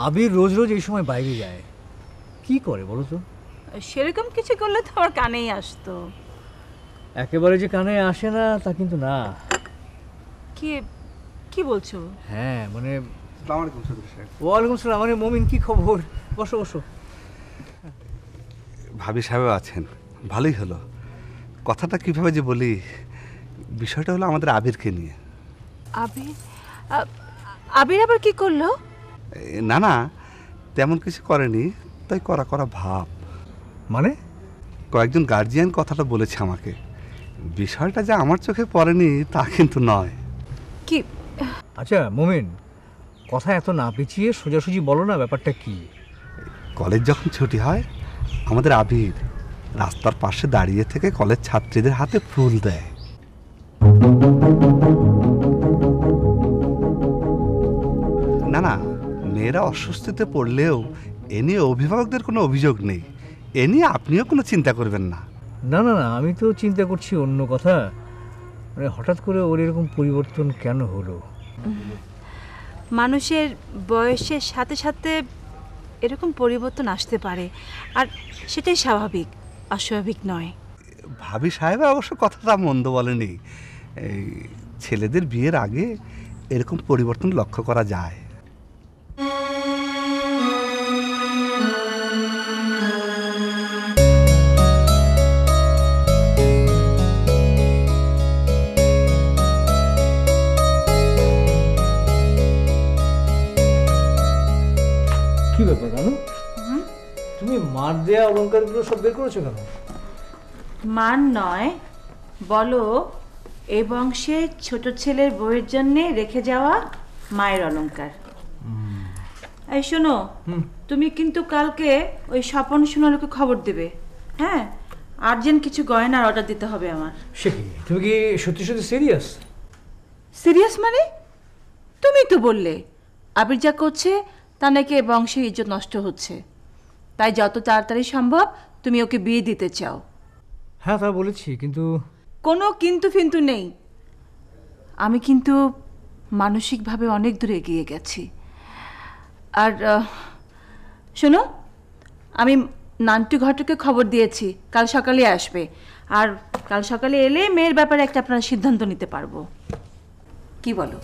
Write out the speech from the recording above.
আবির রোজ রোজ এই সময় বাইরে যায়, কি করে বলো তো? সেরকম কিছু করলে তো আমার কানেই আসতো। একেবারে যে কানে আসে না তা কিন্তু না। কি কি বলছো? হ্যাঁ মানে আসসালামু আলাইকুম চৌধুরী সাহেব। ওয়ালাইকুম আসসালাম। মানে মমিন, কি খবর? বসো বসো। ভাবি সাহেব আছেন, ভালোই হলো। কথাটা কিভাবে যে বলি, বিষয়টা হলো আমাদের আবিরকে নিয়ে। আবির? আবির আবার কি করলো? না না, তেমন কিছু করেনি, তাই করা করা ভাব। মানে? কয়েকজন গার্জিয়ান কথাটা বলেছে আমাকে। বিষয়টা যে আমার চোখে পড়েনি তা কিন্তু নয়। কি? আচ্ছা মমিন, কথা এত না পেঁচিয়ে সোজাসুজি বলো না, ব্যাপারটা কি? কলেজ যখন ছুটি হয়, আমাদের আবির রাস্তার পাশে দাঁড়িয়ে থেকে কলেজ ছাত্রীদের হাতে ফুল দেয়। না না, মেয়েরা অস্বস্তিতে পড়লেও এ নিয়ে অভিভাবকদের কোনো অভিযোগ নেই। এ নিয়ে আপনিও কোনো চিন্তা করবেন না। না না না, আমি তো চিন্তা করছি অন্য কথা। মানে হঠাৎ করে ওর এরকম পরিবর্তন কেন হলো? মানুষের বয়সের সাথে সাথে এরকম পরিবর্তন আসতে পারে, আর সেটাই স্বাভাবিক, অস্বাভাবিক নয়। ভাবি সাহেব অবশ্য কথাটা মন্দ বলেনি। এই ছেলেদের বিয়ের আগে এরকম পরিবর্তন লক্ষ্য করা যায়। কি ব্যাপার জানো, তুমি মার দেয়া অলঙ্কারগুলো সব বের করেছো কেন? মান নয়, বলো এই বংশে ছোট ছেলের বউয়ের জন্যে রেখে যাওয়া মায়ের অলংকার। এই শোনো, তুমি কিন্তু কালকে ওই স্বপন সোনালীকে খবর দেবে, হ্যাঁ? আর্জেন্ট কিছু গয়নার অর্ডার দিতে হবে আমার। সে কি, তুমি কি সত্যি সত্যি সিরিয়াস? সিরিয়াস মানে? তুমি তো বললে আবির যা করছে তা নাকি এ বংশের ইজ্জত নষ্ট হচ্ছে, তাই যত তাড়াতাড়ি সম্ভব তুমি ওকে বিয়ে দিতে চাও। হ্যাঁ তা বলেছি, কিন্তু কোনো কিন্তু ফিন্তু নেই। আমি কিন্তু মানসিকভাবে অনেক দূর এগিয়ে গেছি। আর শোনো, আমি নান্টু ঘটককে খবর দিয়েছি কাল সকালে আসবে, আর কাল সকালে এলে মেয়ের ব্যাপারে একটা আপনার সিদ্ধান্ত নিতে পারবো। কি বলো?